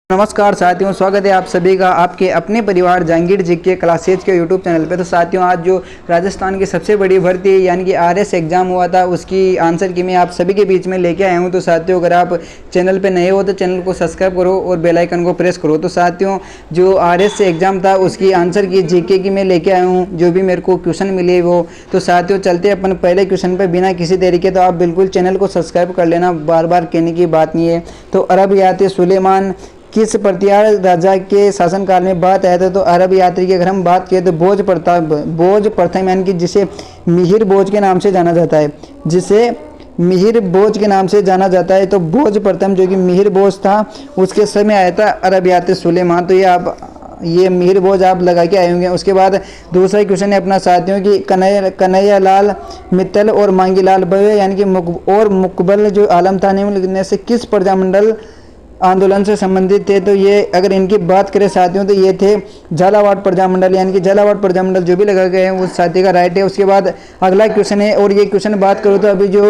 नमस्कार साथियों, स्वागत है आप सभी का आपके अपने परिवार जहांगीर जी के क्लासेज के यूट्यूब चैनल पे। तो साथियों, आज जो राजस्थान की सबसे बड़ी भर्ती यानी कि आरएस एग्जाम हुआ था, उसकी आंसर की मैं आप सभी के बीच में लेके आया हूं। तो साथियों, अगर आप चैनल पे नए हो तो चैनल को सब्सक्राइब करो और बेल आइकन को प्रेस करो। तो साथियों, जो आरएस एग्जाम था उसकी आंसर की जीके की मैं लेके आया हूँ, जो भी मेरे को क्वेश्चन मिले वो। तो साथियों, चलते अपन पहले क्वेश्चन पर बिना किसी देरी के। तो आप बिल्कुल चैनल को सब्सक्राइब कर लेना, बार बार कहने की बात नहीं है। तो अरब यात्री सुलेमान किस प्रतिहार राजा के शासनकाल में बात आया था? तो अरब यात्री की अगर हम बात करें तो बोझ प्रथम यानी कि जिसे मिहिर बोझ के नाम से जाना जाता है, जिसे मिहिर बोझ के नाम से जाना जाता है। तो बोझ प्रथम जो कि मिहिर बोझ था, उसके समय आया था अरब यात्री सुलेमान। तो ये मिहिर बोझ आप लगा के आए होंगे। उसके बाद दूसरा क्वेश्चन है अपना साथियों की कन्हैया लाल मित्तल और मांगीलाल बड़े यानी कि मुकबल जो आलम था निम्न से किस प्रजामंडल आंदोलन से संबंधित थे? तो ये अगर इनकी बात करें साथियों तो ये थे झालावाड़ प्रजामंडल, यानी कि झालावाड़ प्रजामंडल जो भी लगा गए हैं उस साथी का राइट है। उसके बाद अगला क्वेश्चन है, और ये क्वेश्चन बात करूँ तो अभी जो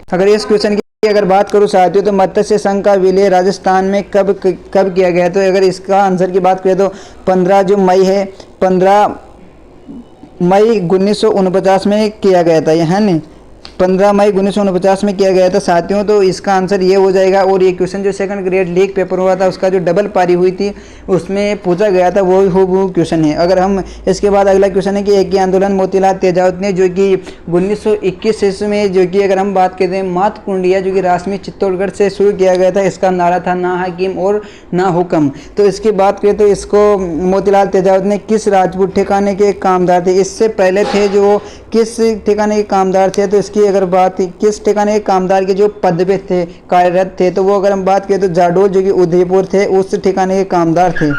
अगर इस क्वेश्चन की अगर बात करूँ साथियों तो मत्स्य संघ का विलय राजस्थान में कब किया गया? तो अगर इसका आंसर की बात करें तो 15 जो मई है, 15 मई 1949 में किया गया था, है नहीं, 15 मई 1949 में किया गया था साथियों। तो इसका आंसर ये हो जाएगा। और ये क्वेश्चन जो सेकंड ग्रेड लीग पेपर हुआ था उसका जो डबल पारी हुई थी उसमें पूछा गया था, वो क्वेश्चन है। अगर हम इसके बाद अगला क्वेश्चन है कि एक ही आंदोलन मोतीलाल तेजावत ने जो कि 1921 ईस्वी में जो कि अगर हम बात करते हैं मात कुंडिया जो कि राजधानी चित्तौड़गढ़ से शुरू किया गया था, इसका नारा था ना हकीम और ना हुक्म। तो इसकी बात करें तो इसको मोतीलाल तेजावत ने किस राजपूत ठिकाने के कामदार थे? इससे पहले थे जो किस ठिकाने के कामदार थे? तो इसकी अगर बात किस ठिकाने के कामदार के जो पद पे थे, कार्यरत थे, तो वो अगर हम बात करें तो जाडोल जो कि उदयपुर थे उस ठिकाने के कामदार थे।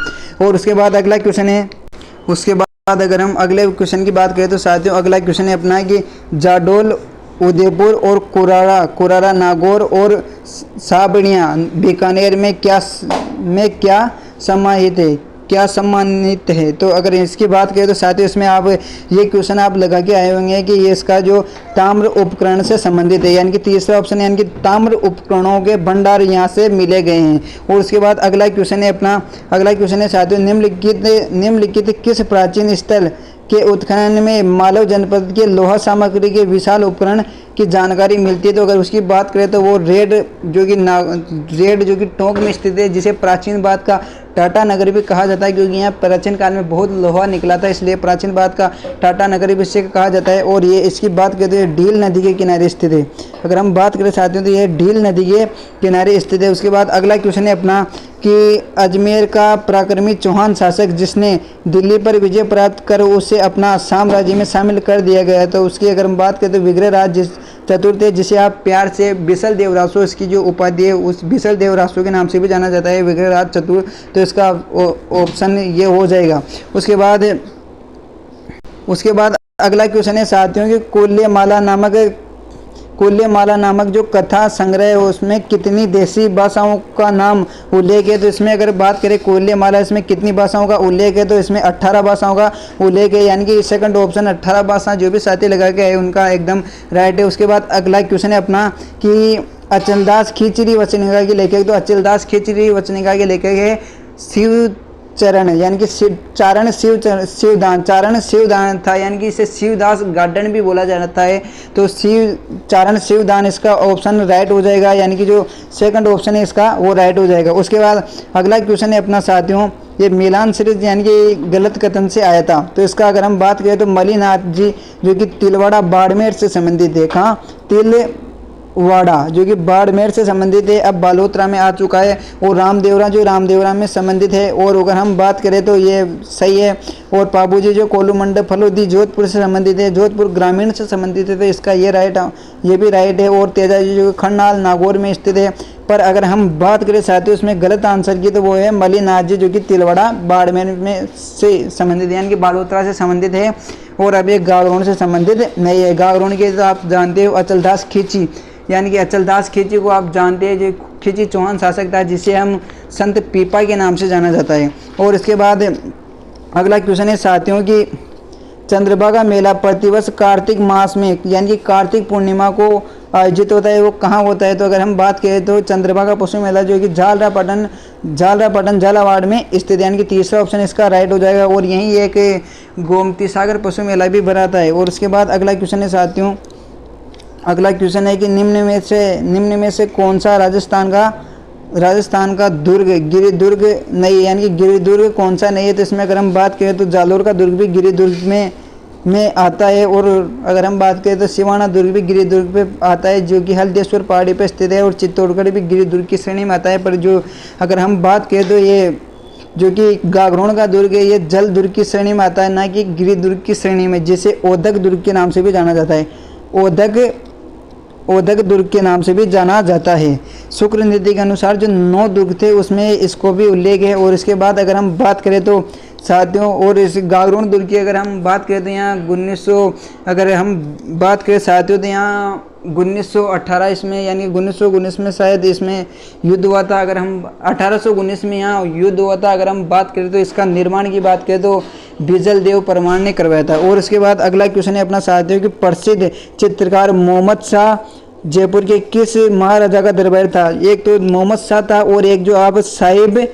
और उसके बाद अगला क्वेश्चन है, उसके बाद अगर हम अगले क्वेश्चन की बात करें तो साथियों अगला क्वेश्चन है अपना कि जाडोल उदयपुर और कुरारा नागौर और साबड़िया बीकानेर में क्या सम्मानित है? तो अगर इसकी बात करें तो साथियों इसमें आप ये क्वेश्चन आप लगा के आए होंगे कि ये इसका जो ताम्र उपकरण से संबंधित है, यानी कि तीसरा ऑप्शन यानी कि ताम्र उपकरणों के भंडार यहाँ से मिले गए हैं। और उसके बाद अगला क्वेश्चन है साथियों निम्नलिखित किस प्राचीन स्थल के उत्खनन में मालव जनपद के लोहा सामग्री के विशाल उपकरण की जानकारी मिलती है? तो अगर उसकी बात करें तो वो रेड जो कि टोंक में स्थित है, जिसे प्राचीन भारत का टाटा नगर भी कहा जाता है, क्योंकि यहाँ प्राचीन काल में बहुत लोहा निकला था, इसलिए प्राचीन भारत का टाटा नगर भी इसे कहा जाता है। और ये इसकी बात करें तो ये ढील नदी के किनारे स्थित है। अगर हम बात करें साथियों तो ये ढील नदी के किनारे स्थित है। उसके बाद अगला क्वेश्चन है अपना कि अजमेर का पराक्रमी चौहान शासक जिसने दिल्ली पर विजय प्राप्त कर उसे अपना साम्राज्य में शामिल कर दिया गया, तो उसकी अगर हम बात करें तो विग्रहराज चतुर्थ, जिसे आप प्यार से बिसल देवरासो, इसकी जो उपाधि है उस बिसल देवरासो के नाम से भी जाना जाता है, विग्रहराज चतुर्थ। तो इसका ऑप्शन ये हो जाएगा। उसके बाद अगला क्वेश्चन है साथियों कि कुल्यमाला नामक जो कथा संग्रह है उसमें कितनी देसी भाषाओं का नाम उल्लेख है? तो इसमें अगर बात करें कुल्यमाला, इसमें कितनी भाषाओं का उल्लेख है? तो इसमें 18 भाषाओं का उल्लेख है, यानी कि सेकंड ऑप्शन 18 भाषा जो भी साथी लगा के है उनका एकदम राइट है। उसके बाद अगला क्वेश्चन है अपना कि अचलदास खिचड़ी वचनिका के लेखक, तो अचलदास खिचड़ी वचनिका के लेखक है शिव चरण, यानी कि चारण शिवदान था, यानी कि इसे शिवदास गार्डन भी बोला जाता है। तो चारण शिवदान इसका ऑप्शन राइट हो जाएगा, यानी कि जो सेकंड ऑप्शन है इसका वो राइट हो जाएगा। उसके बाद अगला क्वेश्चन है अपना साथियों ये मिलान सीरीज यानी कि गलत कथन से आया था। तो इसका अगर हम बात करें तो मलिनाथ जी जो कि तिलवाड़ा बाड़मेर से संबंधित है, कहाँ तिलवाड़ा जो कि बाड़मेर से संबंधित है, अब बालोतरा में आ चुका है। और रामदेवरा में संबंधित है। और अगर हम बात करें तो ये सही है। और पाबूजी जो कोलू मंडप फलोदी जोधपुर से संबंधित है, जोधपुर ग्रामीण से संबंधित है, तो इसका ये भी राइट है। और तेजाजी जो खन्नाल नागौर में स्थित है। पर अगर हम बात करें साथियों उसमें गलत आंसर की तो वो है मलिनाथ जी जो कि तिलवाड़ा बाड़मेर में से संबंधित है, यानी कि बालोतरा से संबंधित है। और अब ये गागरोन से संबंधित नहीं है। गागरोन के तो आप जानते हो अचलदास खिची, यानी कि अचलदास खिची को आप जानते हैं, जो खिची चौहान शासक था जिसे हम संत पीपा के नाम से जाना जाता है। और इसके बाद अगला क्वेश्चन है साथियों की चंद्रभागा मेला प्रतिवर्ष कार्तिक मास में यानी कि कार्तिक पूर्णिमा को आयोजित होता है, वो कहाँ होता है? तो अगर हम बात करें तो चंद्रभागा पशु मेला जो कि झालरापाटन झालरापाटन झालावाड़ में स्थित, यानी कि तीसरा ऑप्शन इसका राइट हो जाएगा। और यहीं एक गोमती सागर पशु मेला भी भराता है। और उसके बाद अगला क्वेश्चन है साथियों, अगला क्वेश्चन है कि निम्न में से कौन सा राजस्थान का दुर्ग गिरिदुर्ग नहीं है, यानी कि गिरिदुर्ग कौन सा नहीं है। तो इसमें अगर हम बात करें तो जालोर का दुर्ग भी गिरिदुर्ग में आता है। और अगर हम बात करें तो सिवाना दुर्ग भी गिरिदुर्ग पे आता है, जो कि हल्देश्वर पहाड़ी पर स्थित है। और चित्तौड़गढ़ भी गिरिदुर्ग की श्रेणी में आता है। पर जो अगर हम बात करें तो ये जो कि गागरोन का दुर्ग है, ये जल दुर्ग की श्रेणी में आता है, ना कि गिरिदुर्ग की श्रेणी में, जिसे ओदक दुर्ग के नाम से भी जाना जाता है। ओदक दुर्ग के नाम से भी जाना जाता है। शुक्र नीति के अनुसार जो 9 दुर्ग थे उसमें इसको भी उल्लेख है। और इसके बाद अगर हम बात करें तो साथियों, और इस गागरोन दुर्ग की अगर हम बात करें तो यहाँ 1900 अगर हम बात करें साथियों तो यहाँ 1918 इसमें, यानी 1919 में शायद इसमें युद्ध हुआ था। अगर हम 1819 में यहाँ युद्ध हुआ था। अगर हम बात करें तो इसका निर्माण की बात करें तो बिजल देव परमार ने करवाया था। और इसके बाद अगला क्वेश्चन है अपना साथियों कि प्रसिद्ध चित्रकार मोहम्मद शाह जयपुर के किस महाराजा का दरबार था। एक तो मोहम्मद शाह था और एक जो आप साहिब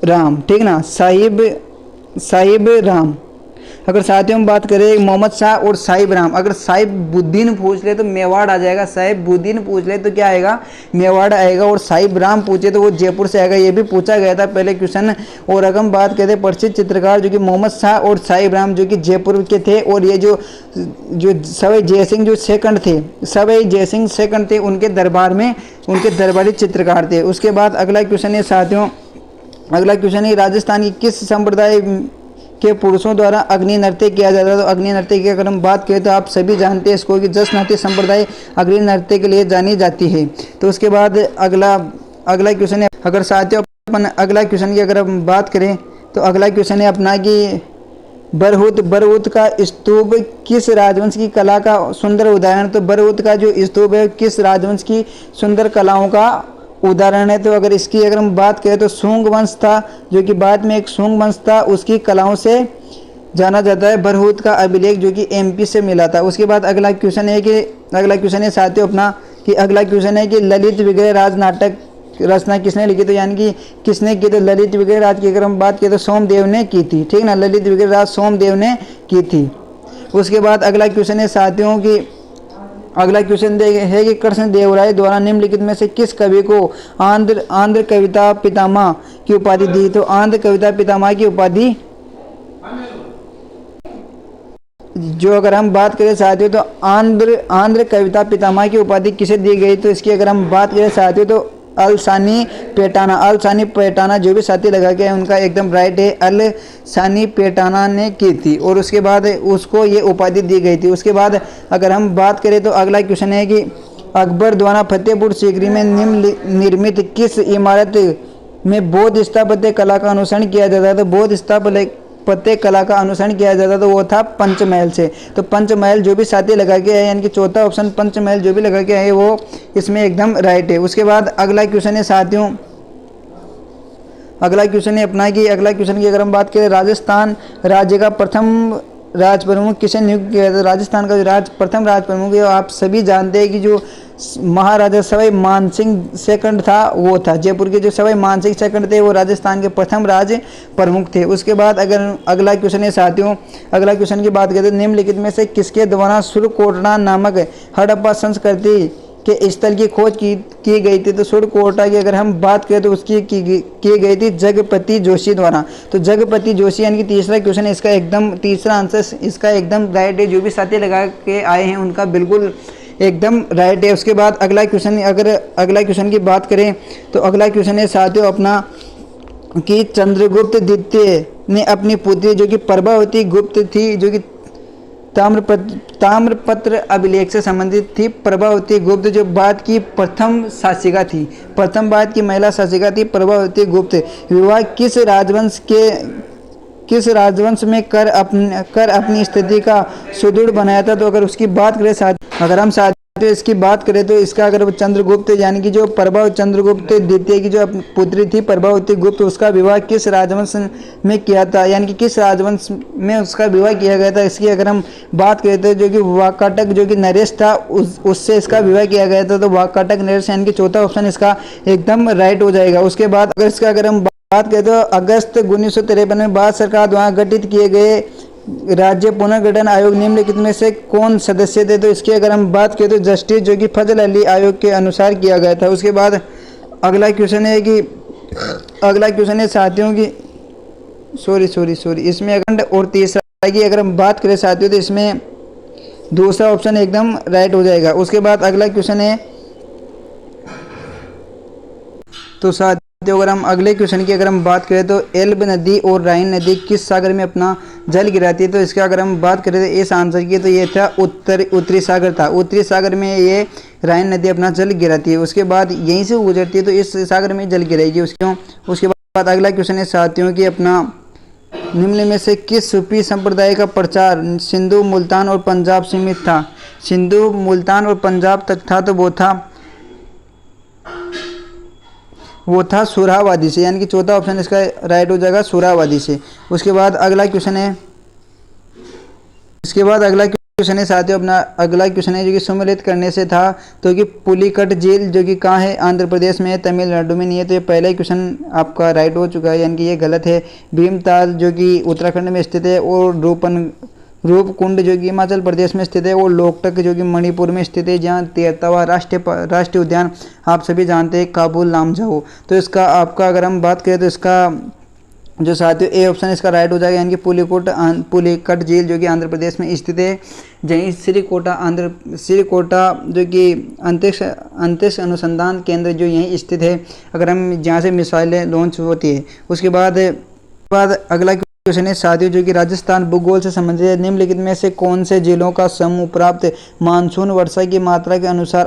राम, ठीक ना, साहिब राम। अगर साथियों हम बात करें मोहम्मद शाह और साहिब राम, अगर साहिबुद्दीन पूछ ले तो मेवाड़ आ जाएगा, साहिबुद्दीन पूछ ले तो क्या आएगा, मेवाड़ आएगा। और साहिब राम पूछे तो वो जयपुर से आएगा, ये भी पूछा गया था पहले क्वेश्चन। और अगर हम बात करें प्रसिद्ध चित्रकार जो कि मोहम्मद शाह और साहिब राम जो कि जयपुर के थे। और ये जो सवाई जयसिंह जो सेकंड थे, सवाई जयसिंह सेकंड थे, उनके दरबार में उनके दरबारी चित्रकार थे। उसके बाद अगला क्वेश्चन है साथियों, अगला क्वेश्चन है राजस्थान की किस संप्रदाय के पुरुषों द्वारा अग्नि नृत्य किया जाता है। तो अग्नि नृत्य की अगर हम बात करें तो आप सभी जानते हैं इसको कि जस नृत्य संप्रदाय अग्नि नृत्य के लिए जानी जाती है। तो उसके बाद अगला क्वेश्चन है, अगर साथियों अपन अगला क्वेश्चन की अगर हम बात करें तो अगला क्वेश्चन है अपना कि बरहुत का स्तूप किस राजवंश की कला का सुंदर उदाहरण। तो बरहुत का जो स्तूप है किस राजवंश की सुंदर कलाओं का उदाहरण है। तो अगर इसकी अगर हम बात करें तो सूंग वंश था, जो कि बाद में एक सूंग वंश था, उसकी कलाओं से जाना जाता है। बरहुत का अभिलेख जो कि एमपी से मिला था। उसके बाद अगला क्वेश्चन है साथियों अपना कि अगला क्वेश्चन है कि ललित विग्रह राज नाटक रचना किसने लिखी। तो यानी कि किसने की, तो ललित विग्रह राज की अगर हम बात करें तो सोमदेव ने की थी, ठीक ना, ललित विग्रह राज सोमदेव ने की थी। उसके बाद अगला क्वेश्चन है साथियों की अगला क्वेश्चन है कि कृष्णदेवराय द्वारा निम्नलिखित में से किस कवि को आंध्र कविता पितामह की उपाधि दी। तो आंध्र कविता पितामह की उपाधि जो अगर हम बात करें साथियों तो आंध्र कविता पितामह की उपाधि किसे दी गई। तो इसकी अगर हम बात करें साथियों तो अलसानी पेटाना जो भी साथी लगा के है उनका एकदम राइट है, अलसानी पेटाना ने की थी। और उसके बाद उसको ये उपाधि दी गई थी। उसके बाद अगर हम बात करें तो अगला क्वेश्चन है कि अकबर द्वारा फतेहपुर सीकरी में निम्न निर्मित किस इमारत में बौद्ध स्थापत्य कला का अनुसरण किया जाता है। तो बौद्ध स्थापत्य कला का अनुसरण किया जाता तो वो था पंचमहल से। तो पंचमहल जो भी साथी लगा के है, यानी कि चौथा ऑप्शन पंचमहल जो भी लगा के है वो इसमें एकदम राइट है। उसके बाद अगला क्वेश्चन है साथियों, अगला क्वेश्चन है अपना कि अगला क्वेश्चन की अगर हम बात करें राजस्थान राज्य का प्रथम राज प्रमुख किसे नियुक्त किया था। राजस्थान का जो प्रथम राज प्रमुख है आप सभी जानते हैं कि जो महाराजा सवाई मानसिंह सेकंड था वो था। जयपुर के जो सवाई मानसिंह सेकंड थे वो राजस्थान के प्रथम राज प्रमुख थे। उसके बाद अगर अगला क्वेश्चन है साथियों, अगला क्वेश्चन की बात करें तो निम्नलिखित में से किसके द्वारा सुरकोटना नामक हड़प्पा संस्कृति के स्थल की खोज की गई थी। तो सुरकोटा की अगर हम बात करें तो उसकी की गई थी जगपति जोशी द्वारा। तो जगपति जोशी यानी कि तीसरा क्वेश्चन है इसका एकदम तीसरा आंसर इसका एकदम राइट है। जो भी साथी लगा के आए हैं उनका बिल्कुल एकदम राइट है। उसके बाद अगला क्वेश्चन अगर अगला क्वेश्चन की बात करें तो अगला क्वेश्चन है साथियों अपना कि चंद्रगुप्त द्वितीय ने अपनी पुत्री जो कि प्रभावती गुप्त थी, जो कि ताम्रपत्र अभिलेख से संबंधित थी। प्रभावती गुप्त जो बाद की प्रथम शासिका थी, प्रथम बाद की महिला शासिका थी प्रभावती गुप्त। विवाह किस राजवंश में कर अपनी स्थिति का सुदृढ़ बनाया था। तो अगर उसकी बात करें अगर हम तो इसकी बात करें तो इसका अगर चंद्रगुप्त यानी कि जो प्रभा चंद्रगुप्त द्वितीय की जो पुत्री थी प्रभावती गुप्त, उसका विवाह किस राजवंश में किया था, यानी कि किस राजवंश में उसका विवाह किया गया था। इसकी अगर हम बात करें तो जो कि वाकाटक जो कि नरेश था उससे इसका विवाह किया गया था। तो वाकाटक नरेश यानी कि चौथा ऑप्शन इसका एकदम राइट हो जाएगा। उसके बाद अगर इसका अगर हम बात करें तो अगस्त 1953 में भारत सरकार द्वारा गठित किए गए राज्य पुनर्गठन आयोग निम्नलिखित में से कौन सदस्य थे। तो इसकी अगर हम बात करें तो जस्टिस जो कि फजल अली आयोग के अनुसार किया गया था। उसके बाद अगला क्वेश्चन है साथियों की सॉरी इसमें अखंड और तीसरा की अगर हम बात करें साथियों तो इसमें दूसरा ऑप्शन एकदम राइट हो जाएगा। उसके बाद अगला क्वेश्चन है तो साथियों अगर हम अगले क्वेश्चन की अगर हम बात करें तो एल्ब नदी और राइन नदी किस सागर में अपना जल गिराती है। तो इसका अगर हम बात करें तो इस आंसर की तो ये था उत्तरी सागर था। उत्तरी सागर में ये राइन नदी अपना जल गिराती है। उसके बाद यहीं से गुजरती है तो इस सागर में जल गिराएगी उसके बाद अगला क्वेश्चन है साथियों की अपना निम्न में से किस सूफी संप्रदाय का प्रचार सिंधु मुल्तान और पंजाब सीमित था। सिंधु मुल्तान और पंजाब तक था तो वो था सुरावादी से, यानी कि चौथा ऑप्शन इसका राइट हो जाएगा सुरावादी से। उसके बाद अगला क्वेश्चन है साथियों अपना अगला क्वेश्चन है जो कि सम्मिलित करने से था तो कि पुलिकट झील जो कि कहाँ है, आंध्र प्रदेश में है, तमिलनाडु में नहीं है। तो ये पहला ही क्वेश्चन आपका राइट हो चुका है, यानी कि ये गलत है। भीमताल जो कि उत्तराखंड में स्थित है और रूपकुंड जो कि हिमाचल प्रदेश में स्थित है और लोकटक जो कि मणिपुर में स्थित है, जहाँ 13वां राष्ट्रीय उद्यान आप सभी जानते हैं काबुल लामजाओ। तो इसका आपका अगर हम बात करें तो इसका जो साथियों ए ऑप्शन इसका राइट हो जाएगा, यानी कि पुलिकट झील जो कि आंध्र प्रदेश में स्थित है। जहीं श्रीकोटा जो कि अंतरिक्ष अनुसंधान केंद्र जो यहीं स्थित है, अगर हम जहाँ से मिसाइलें लॉन्च होती है। उसके बाद अगला क्वेश्चन है साथियों जो कि राजस्थान भूगोल से संबंधित है। निम्नलिखित में से कौन से जिलों का समूह प्राप्त मानसून वर्षा की मात्रा के अनुसार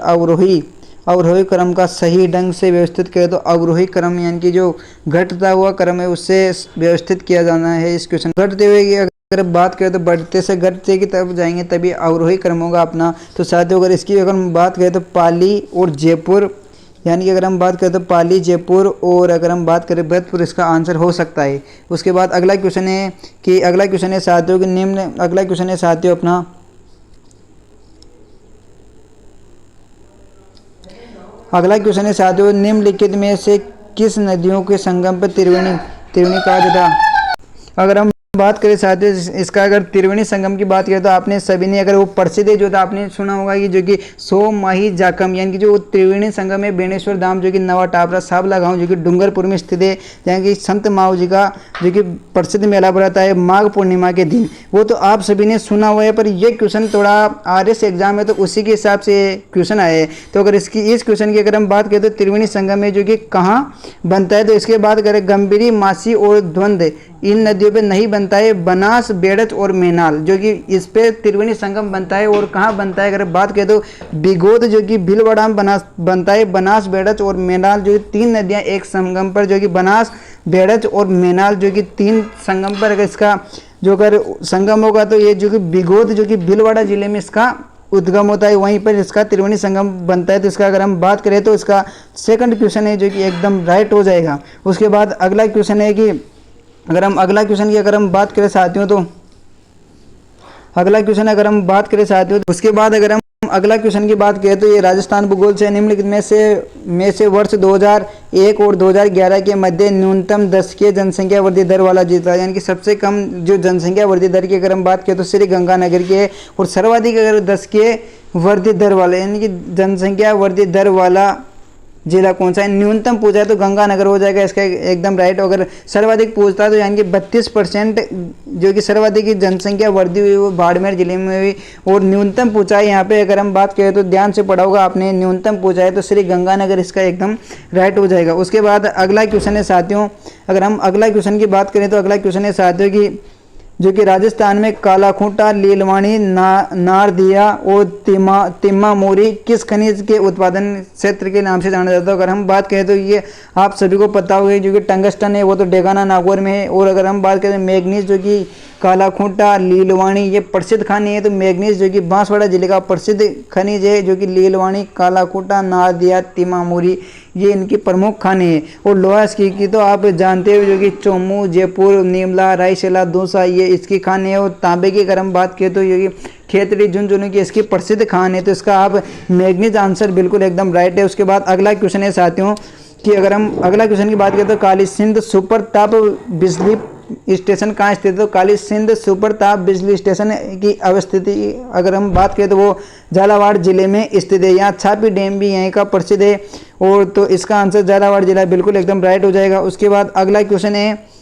अवरोही क्रम का सही ढंग से व्यवस्थित करें। तो अवरोही क्रम यानी कि जो घटता हुआ क्रम है उससे व्यवस्थित किया जाना है इस क्वेश्चन। घटते हुए की अगर बात करें तो बढ़ते से घटते की तरफ जाएंगे तभी अवरोही क्रम होगा अपना। तो साथियों अगर इसकी अगर हम बात करें तो पाली और जयपुर, यानी कि अगर हम बात करें तो पाली जयपुर और अगर हम बात करें भरतपुर इसका आंसर हो सकता है। उसके बाद अगला क्वेश्चन है साथियों कि अगला क्वेश्चन है साथियों अपना अगला क्वेश्चन है साथियों निम्नलिखित में से किस नदियों के संगम पर त्रिवेणी कहा जाता है। अगर हम बात करें साथियों इसका अगर त्रिवेणी संगम की बात करें तो आपने सभी ने अगर वो प्रसिद्ध है जो था आपने सुना होगा कि जो कि 100 माही जाकम, यानी कि जो त्रिवेणी संगम है बेणेश्वर धाम जो कि नवा टापरा साबला गांव जो कि डूंगरपुर में स्थित है, जहाँ की संत माऊ जी का जो कि प्रसिद्ध मेला भराता है माघ पूर्णिमा के दिन। वो तो आप सभी ने सुना हुआ है, पर ये क्वेश्चन थोड़ा RS एग्जाम है तो उसी के हिसाब से क्वेश्चन आए हैं। तो अगर इस क्वेश्चन की अगर हम बात करें तो त्रिवेणी संगम है जो कि कहाँ बनता है। तो इसके बाद करें गंभीरी, मासी और द्वंद इन नदियों पे नहीं बनता है, बनास, बेड़च और मेनाल जो कि इस पे त्रिवेणी संगम बनता है। और कहाँ बनता है अगर बात करें तो बिगोद जो कि भीलवाड़ा में बनता है। बनास, बेड़च और मेनाल जो 3 नदियाँ एक संगम पर जो कि बनास, बेड़च और मेनाल जो कि 3 संगम पर अगर इसका जो अगर संगम होगा तो ये जो कि बिगोद जो कि भीलवाड़ा जिले में इसका उद्गम होता है, वहीं पर इसका त्रिवेणी संगम बनता है। तो इसका अगर हम बात करें तो इसका सेकंड क्वेश्चन है जो कि एकदम राइट हो जाएगा। उसके बाद अगला क्वेश्चन है कि अगर हम अगला क्वेश्चन की अगर हम बात करें साथियों तो अगला क्वेश्चन अगर हम बात करें साथियों तो उसके बाद अगर हम अगला क्वेश्चन की बात करें तो ये राजस्थान भूगोल से निम्नलिखित में से वर्ष 2001 और 2011 के मध्य न्यूनतम दशकीय जनसंख्या वृद्धि दर वाला जिला, यानी कि सबसे कम जो जनसंख्या वृद्धि दर की अगर हम बात करें तो श्री गंगानगर की है। और सर्वाधिक अगर दशकीय वृद्धि दर वाला यानी कि जनसंख्या वृद्धि दर वाला जिला कौन सा है, न्यूनतम पूछा है तो गंगानगर हो जाएगा इसका एकदम राइट। अगर सर्वाधिक पूछता है तो यानी कि 32% जो कि सर्वाधिक की जनसंख्या वृद्धि हुई वो बाड़मेर जिले में हुई। और न्यूनतम पूछा है यहाँ पे अगर हम बात करें तो ध्यान से पढ़ा होगा आपने, न्यूनतम पूछा है तो श्री गंगानगर इसका एकदम राइट हो जाएगा। उसके बाद अगला क्वेश्चन है साथियों, अगर हम अगला क्वेश्चन की बात करें तो अगला क्वेश्चन है साथियों की जो कि राजस्थान में कालाखूंटा, लीलवाणी, नारदिया और तिम्मा मोरी किस खनिज के उत्पादन क्षेत्र के नाम से जाना जाता है? अगर हम बात करें तो ये आप सभी को पता होगा, जो कि टंगस्टन है वो तो डेगाना नागौर में है। और अगर हम बात करें मैग्नीज, जो कि कालाखूंटा, लीलवाणी ये प्रसिद्ध खनिज है। तो मैग्नीज जो कि बांसवाड़ा जिले का प्रसिद्ध खनिज है, जो कि लीलवाणी, कालाखूंटा, नारदिया, तिम्मा मोरी ये इनकी प्रमुख खाने हैं। और लोहा इसकी की तो आप जानते हो, जो कि चोमू, जयपुर, नीमला, रायसेला, दौसा ये इसकी खाने हैं। और तांबे की अगर हम बात करें तो ये खेतड़ी, झुंझुनू की इसकी प्रसिद्ध खान है। तो इसका आप मैग्नीज आंसर बिल्कुल एकदम राइट है। उसके बाद अगला क्वेश्चन है साथियों कि अगर हम अगला क्वेश्चन की बात करें तो काली सिंध सुपर ताप बिजली स्टेशन कहाँ स्थित है? तो काली सिंध सुपर ताप बिजली स्टेशन की अवस्थिति अगर हम बात करें तो वो झालावाड़ जिले में स्थित है। यहाँ छापी डैम भी यहीं का प्रसिद्ध है। और तो इसका आंसर झालावाड़ जिला बिल्कुल एकदम राइट हो जाएगा। उसके बाद अगला क्वेश्चन है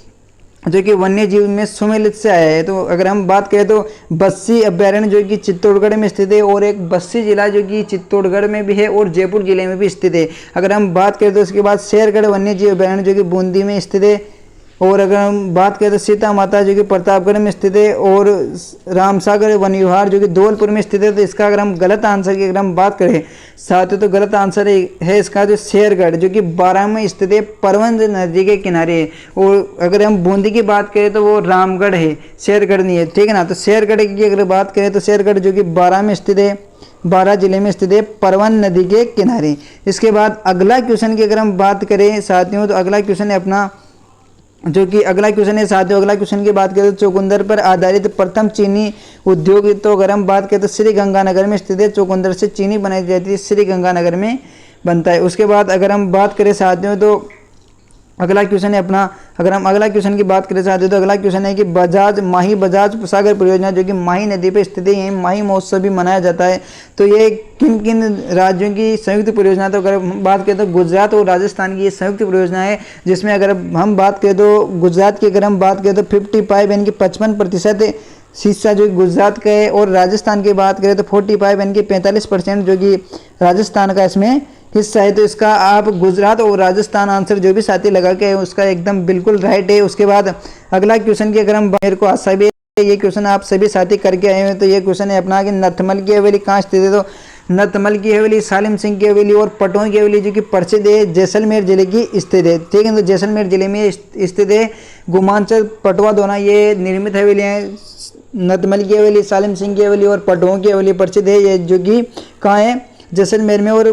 जो कि वन्य जीव में सुमेलित से आया है। तो अगर हम बात करें तो बस्सी अभ्यारण्य जो कि चित्तौड़गढ़ में स्थित है, और एक बस्सी जिला जो कि चित्तौड़गढ़ में भी है और जयपुर जिले में भी स्थित है। अगर हम बात करें तो उसके बाद शेरगढ़ वन्य जीव अभ्यारण्य जो कि बूंदी में स्थित है। और अगर हम बात करें तो सीता माता जो कि प्रतापगढ़ में स्थित है, और रामसागर वन विहार जो कि धौलपुर में स्थित है। तो इसका अगर हम गलत आंसर की अगर हम बात करें साथ तो गलत आंसर है इसका जो शेरगढ़ जो कि बारां में स्थित है, परवन नदी के किनारे है। और अगर हम बूंदी की बात करें तो वो रामगढ़ है, शेरगढ़ नहीं है, ठीक है ना। तो शेरगढ़ की अगर बात करें तो शेरगढ़ जो कि बारां में स्थित है, बारां जिले में स्थित है, परवन नदी के किनारे। इसके बाद अगला क्वेश्चन की अगर हम बात करें साथियों तो अगला क्वेश्चन है अपना जो कि अगला क्वेश्चन है साथियों, अगला क्वेश्चन की बात करें तो चुकंदर पर आधारित प्रथम चीनी उद्योग तो अगर हम बात करें तो श्री गंगानगर में स्थित है। चुकंदर से चीनी बनाई जाती है, श्री गंगानगर में बनता है। उसके बाद अगर हम बात करें साथियों तो अगला क्वेश्चन है अपना, अगर हम अगला क्वेश्चन की बात करें साथियों तो अगला क्वेश्चन है कि बजाज सागर परियोजना जो कि माही नदी पर स्थित है, यहीं माही महोत्सव भी मनाया जाता है। तो ये किन किन राज्यों की संयुक्त परियोजना? तो अगर हम बात करें तो गुजरात और राजस्थान की ये संयुक्त परियोजना है, जिसमें अगर हम बात करें तो गुजरात की अगर हम बात करें तो 55 यानी कि 55% हिस्सा जो गुजरात का है, और राजस्थान की बात करें तो 45 यानी कि 45% जो कि राजस्थान का इसमें हिस्सा है। तो इसका आप गुजरात और राजस्थान आंसर जो भी साथी लगा के उसका एकदम बिल्कुल राइट है। उसके बाद अगला क्वेश्चन की अगर हम मेरे को आशा भी है ये क्वेश्चन आप सभी साथी करके आए हैं। तो ये क्वेश्चन है अपना कि नथमल की हवेली कहाँ स्थित है? तो नथमल की हवेली, सालिम सिंह की हवेली और पटों की हवेली जो कि प्रसिद्ध है जैसलमेर जिले की स्थित है, ठीक है। तो जैसलमेर जिले में स्थित है। गुमांचल, पटवा दोना ये निर्मित हवेलियाँ हैं। नथमल की हवेली, सालिम सिंह की हवेली और पटों की हवेली प्रसिद्ध है, ये जो कि कहाँ है? जैसलमेर में। और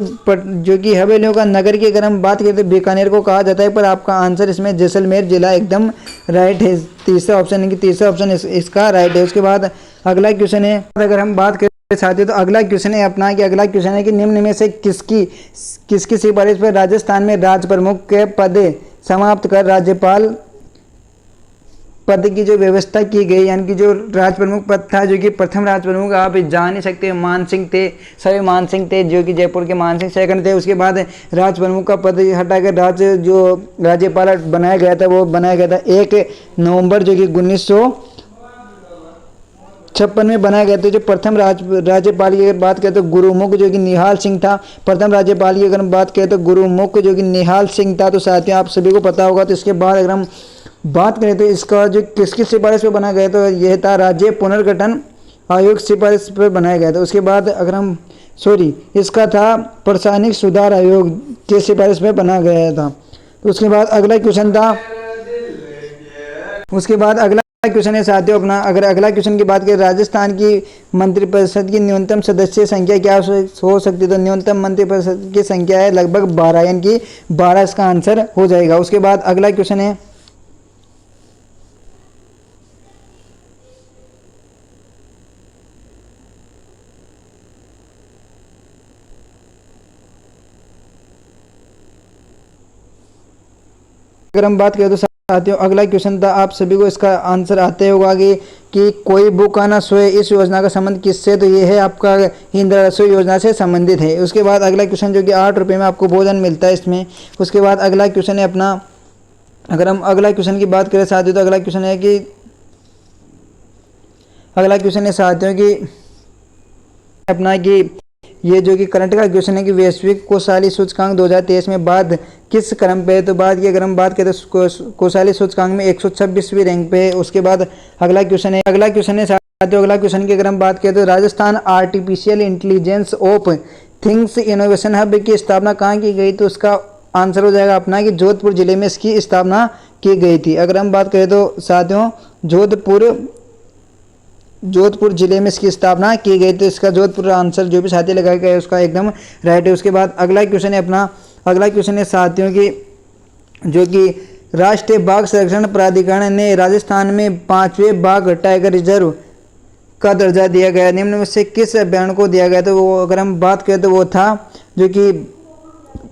जो कि हवेलियों का नगर की अगर हम बात करें तो बीकानेर को कहा जाता है, पर आपका आंसर इसमें जैसलमेर जिला एकदम राइट है। तीसरा ऑप्शन है कि तीसरा ऑप्शन इसका राइट है। उसके बाद अगला क्वेश्चन है, अगर हम बात करें साथियों तो अगला क्वेश्चन है अपना कि अगला क्वेश्चन है कि निम्न में से किसकी सिफारिश पर राजस्थान में राज प्रमुख के पद समाप्त कर राज्यपाल पद की जो व्यवस्था की गई, यानी कि जो राज प्रमुख पद था जो कि प्रथम राज प्रमुख आप जान ही सकते हैं मान सिंह थे, सभी मान सिंह थे जो कि जयपुर के मान सिंह सेकंड थे। उसके बाद राज प्रमुख का पद हटाकर जो राज्यपाल बनाया गया था वो बनाया गया था 1 नवंबर जो कि 1956 में बनाया गया था। जो प्रथम राज्यपाल की अगर बात करें तो गुरुमुख जो कि निहाल सिंह था। प्रथम राज्यपाल की अगर हम बात करें तो गुरुमुख जो कि निहाल सिंह था। तो साथियों आप सभी को पता होगा। तो इसके बाद अगर हम बात करें तो इसका जो किसकी सिफारिश पर बनाया गया तो यह था राज्य पुनर्गठन आयोग सिफारिश पर बनाया गया था। उसके बाद अगर हम इसका था प्रशासनिक सुधार आयोग के सिफारिश पर बनाया गया था। तो उसके बाद अगला क्वेश्चन था, उसके बाद अगला क्वेश्चन है साथियों अपना, अगर अगला क्वेश्चन की बात करें राजस्थान की मंत्रिपरिषद की न्यूनतम सदस्य संख्या क्या हो सकती है? तो न्यूनतम मंत्रिपरिषद की संख्या है लगभग 12, यानी कि 12 इसका आंसर हो जाएगा। उसके बाद अगला क्वेश्चन है, अगर हम बात करें तो साथियों अगला क्वेश्चन था, आप सभी को इसका आंसर आते होगा कि कोई भूखा ना सोए इस योजना का संबंध किससे? तो ये है आपका इंदिरा रसोई योजना से संबंधित है। उसके बाद अगला क्वेश्चन जो कि 8 रुपये में आपको भोजन मिलता है इसमें। उसके बाद अगला क्वेश्चन है अपना, अगर हम अगला क्वेश्चन की बात करें साथियों तो अगला क्वेश्चन है कि अगला क्वेश्चन है साथियों कि अपना कि ये जो कि करंट का क्वेश्चन है कि वैश्विक कोषाली सूचकांक 2023 में बाद किस क्रम पे है, तो बाद की अगर हम बात करें तो कोषाली सूचकांक में 126वीं रैंक पे है। उसके बाद अगला क्वेश्चन है साथियों, अगला क्वेश्चन की अगर हम बात करें तो Rajasthan artificial intelligence of things innovation hub की स्थापना कहाँ की गई, तो उसका आंसर हो जाएगा अपना कि जोधपुर जिले में इसकी स्थापना की गई थी। अगर हम बात करें तो साथियों जोधपुर जिले में इसकी स्थापना की गई, तो इसका जोधपुर आंसर जो भी साथी लगाया गया है उसका एकदम राइट है। उसके बाद अगला क्वेश्चन है साथियों की जो कि राष्ट्रीय बाघ संरक्षण प्राधिकरण ने राजस्थान में 5वें बाघ टाइगर रिजर्व का दर्जा दिया गया, निम्न में से किस अभ्यारण्य को दिया गया, तो वो अगर हम बात करें तो वो था जो कि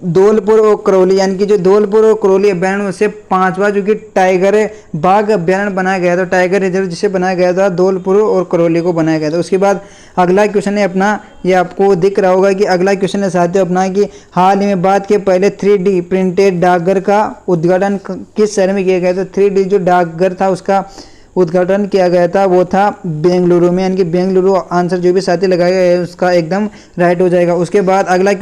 धौलपुर और करौली, यानी कि जो धौलपुर और करौली अभ्यारण्य से 5वां जो कि टाइगर बाघ अभ्यारण्य बनाया गया था, टाइगर रिजर्व जिसे बनाया गया था धौलपुर और करौली को बनाया गया था। उसके बाद अगला क्वेश्चन है अपना, ये आपको दिख रहा होगा कि अगला क्वेश्चन है साथियों अपना कि हाल ही में बाद के पहले 3D प्रिंटेड डाकघर का उद्घाटन किस शहर में किया गया था। 3D जो डाकघर था उसका उद्घाटन किया गया था वो था बेंगलुरु में, यानी कि बेंगलुरु आंसर जो भी साथी लगाया गया है उसका एकदम राइट हो जाएगा। उसके बाद अगला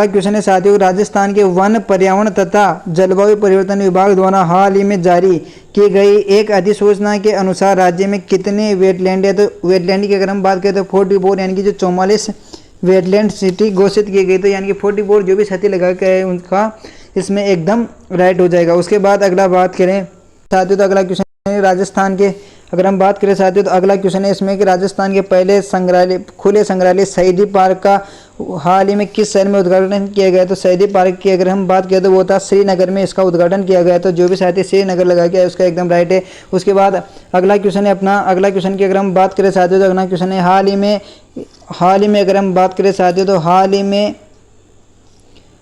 क्वेश्चन है साथियों, राजस्थान के वन पर्यावरण तथा जलवायु परिवर्तन विभाग द्वारा हाल ही में जारी की गई एक अधिसूचना के अनुसार राज्य में कितने वेटलैंड है, तो वेटलैंड की अगर हम बात करें तो 44, यानी कि जो 44 वेटलैंड सिटी घोषित की गई, तो यानी कि 44 जो भी साथी लगा के है उनका इसमें एकदम राइट हो जाएगा। उसके बाद अगला बात करें साथियों तो अगला क्वेश्चन है राजस्थान के, अगर हम बात करें साथियों तो अगला क्वेश्चन है इसमें कि राजस्थान के पहले खुले संग्रहालय शहीदी पार्क का हाल ही में किस शहर में उद्घाटन किया गया, तो शहीदी पार्क की अगर हम बात करें तो वो था श्रीनगर में इसका उद्घाटन किया गया, तो जो भी साथी श्रीनगर लगा के है उसका एकदम राइट है। उसके बाद अगला क्वेश्चन है अपना, अगला क्वेश्चन की अगर हम बात करें साथियों तो अगला क्वेश्चन है हाल ही में अगर हम बात करें साथियों तो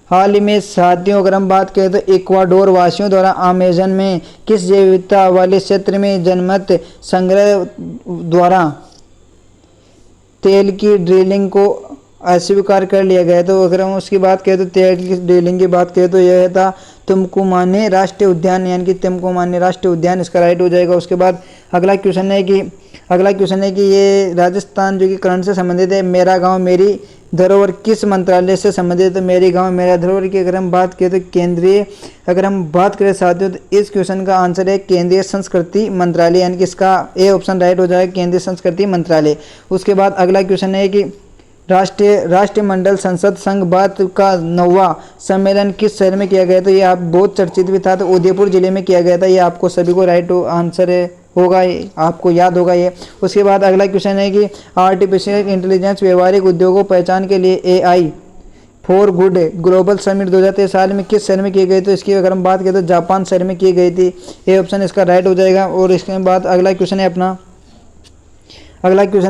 हाल ही में साथियों अगर हम बात करें तो इक्वाडोर वासियों द्वारा अमेज़न में किस जैव विविधता वाले क्षेत्र में जनमत संग्रह द्वारा तेल की ड्रिलिंग को अस्वीकार कर लिया गया, तो अगर हम उसकी बात करें तो तेल की ड्रिलिंग की बात करें तो यह था तुमकुमाने राष्ट्रीय उद्यान, यानी कि तुमकुमाने राष्ट्रीय उद्यान इसका राइट हो जाएगा। उसके बाद अगला क्वेश्चन है कि ये राजस्थान जो कि करंट से संबंधित है, मेरा गांव मेरी धरोहर किस मंत्रालय से संबंधित है, तो मेरी गांव मेरा धरोहर की अगर हम बात करें तो केंद्रीय, अगर हम बात करें साथियों तो इस क्वेश्चन का आंसर है केंद्रीय संस्कृति मंत्रालय, यानी कि इसका ए ऑप्शन राइट हो जाएगा केंद्रीय संस्कृति मंत्रालय। उसके बाद अगला क्वेश्चन है कि राष्ट्रमंडल संसद संघ बात का 9वां सम्मेलन किस शहर में किया गया, तो ये आप बहुत चर्चित भी था, तो उदयपुर जिले में किया गया था, ये आपको सभी को राइट आंसर होगा, आपको याद होगा ये। उसके बाद अगला क्वेश्चन है कि आर्टिफिशियल इंटेलिजेंस व्यवहारिक उद्योगों पहचान के लिए AI for good global summit 2023 साल में किस शहर में की गई, तो इसकी अगर हम बात करें तो जापान शहर में की गई थी, ये ऑप्शन इसका राइट हो जाएगा। और इसके बाद अगला क्वेश्चन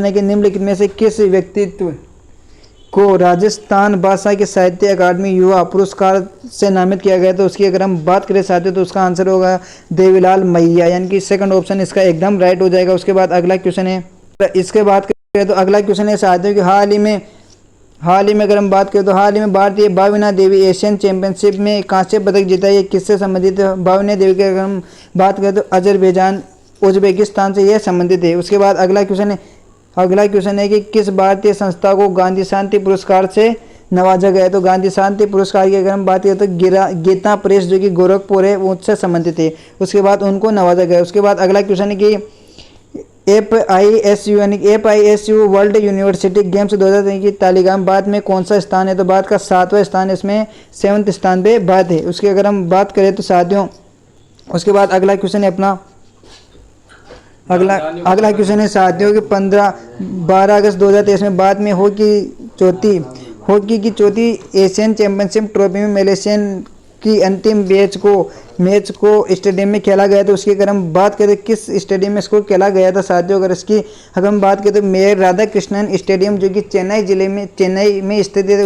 है कि निम्नलिखित में से किस व्यक्तित्व को राजस्थान भाषा के साहित्य अकादमी युवा पुरस्कार से नामित किया गया, तो उसकी अगर हम बात करें साथियों तो उसका आंसर होगा देवीलाल मैया, यानी कि सेकंड ऑप्शन इसका एकदम राइट हो जाएगा। उसके बाद अगला क्वेश्चन है, इसके बात करें तो अगला क्वेश्चन है साथियों कि हाल ही में अगर हम बात करें तो हाल ही में भारतीय भावना देवी एशियन चैंपियनशिप में कांस्य पदक जीता, ये किससे संबंधित है, भावना देवी की अगर हम बात करें तो अजरबैजान उज्बेकिस्तान से यह संबंधित है। उसके बाद अगला क्वेश्चन है कि किस भारतीय संस्था को गांधी शांति पुरस्कार से नवाजा गया, तो गांधी शांति पुरस्कार की अगर हम बात करें तो गीता प्रेस जो कि गोरखपुर है वो उससे संबंधित है, उसके बाद उनको नवाजा गया। उसके बाद अगला क्वेश्चन है कि FISU वर्ल्ड यूनिवर्सिटी गेम्स 2023 की तालिका में भारत में कौन सा स्थान है, तो भारत का 7वां स्थान है, इसमें 7वें स्थान पे भारत है। उसकी अगर हम बात करें तो साथियों उसके बाद अगला क्वेश्चन है अपना अगला क्वेश्चन है साथियों कि 12 अगस्त 2023 में बाद में हॉकी की चौथी एशियन चैंपियनशिप ट्रॉफी में मलेशियन की अंतिम मैच को स्टेडियम में खेला गया, तो उसकी अगर हम बात करें किस स्टेडियम में इसको खेला गया था साथियों, अगर हम बात करें तो मेयर राधा कृष्णन स्टेडियम जो कि चेन्नई में स्थित है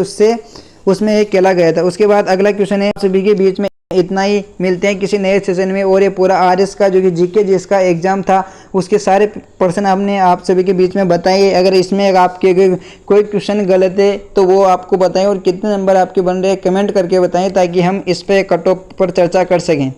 उसमें एक खेला गया था। उसके बाद अगला क्वेश्चन है सभी के बीच में इतना ही, मिलते हैं किसी नए सेशन में। और ये पूरा RS का जो कि GK जिसका एग्जाम था उसके सारे पर्सन आपने आप सभी के बीच में बताइए। अगर इसमें आपके कोई क्वेश्चन गलत है तो वो आपको बताएं और कितने नंबर आपके बन रहे हैं कमेंट करके बताएं ताकि हम इस पे कट ऑफ पर चर्चा कर सकें।